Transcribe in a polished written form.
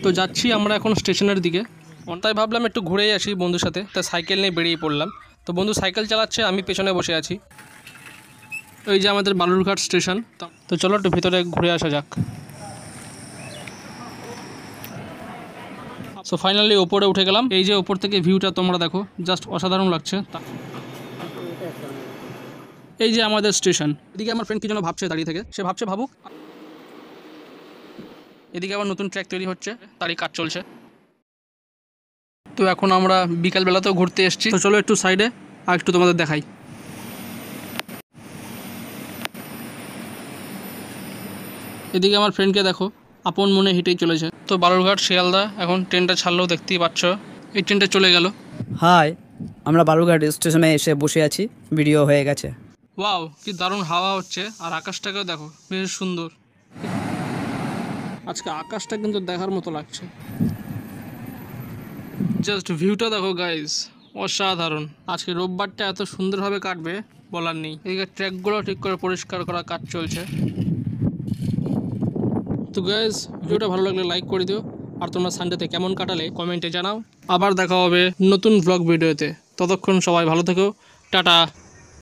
তো যাচ্ছি আমরা এখন স্টেশনের দিকে। তাই ভাবলাম একটু ঘুরেই আসি বন্ধুর সাথে, তাই সাইকেল নিয়ে বেরিয়ে পড়লাম। তো বন্ধু সাইকেল চালাচ্ছে, আমি পেছনে বসে আছি। এই যে আমাদের বালুরঘাট স্টেশন। তো চলো একটু ভিতরে ঘুরে আসা যাক। সো ফাইনালি ওপরে উঠে গেলাম। এই যে ওপর থেকে ভিউটা তোমরা দেখো, জাস্ট অসাধারণ লাগছে। এই যে আমাদের স্টেশন। এদিকে আমার ফ্রেন্ড কি যেন ভাবছে দাঁড়িয়ে থেকে, সে ভাবছে ভাবুক। এদিকে আবার নতুন ট্র্যাক তৈরি হচ্ছে, তারই কাজ চলছে। তো এখন আমরা বিকালবেলাতেও ঘুরতে এসেছি। তো চলো একটু সাইডে আর একটু তোমাদের দেখাই। এদিকে আমার ফ্রেন্ডকে দেখো, আপন মনে হেঁটেই চলেছে। তো বালুরঘাট শিয়ালদা এখন ট্রেনটা ছাড়লেও দেখতেই পাচ্ছ, এই ট্রেনটা চলে গেল। হাই, আমরা বালুরঘাট স্টেশনে এসে বসে আছি, ভিডিও হয়ে গেছে। ওয়াও, কি দারুণ হাওয়া হচ্ছে, আর আকাশটাকেও দেখো বেশ সুন্দর। আজকে আকাশটা কিন্তু দেখার মতো লাগছে। জাস্ট ভিউটা দেখো গাইস, অসাধারণ। আজকে রোববারটা এত সুন্দরভাবে কাটবে বলার নেই। এদিকে ট্র্যাকগুলো ঠিক করে পরিষ্কার করা কাজ চলছে। তো গাইস, ভিডিওটা ভালো লাগলে লাইক করে দিও, আর তোমরা সানডেতে কেমন কাটালে কমেন্টে জানাও। আবার দেখা হবে নতুন ব্লগ ভিডিওতে। ততক্ষণ সবাই ভালো থেকো, টাটা।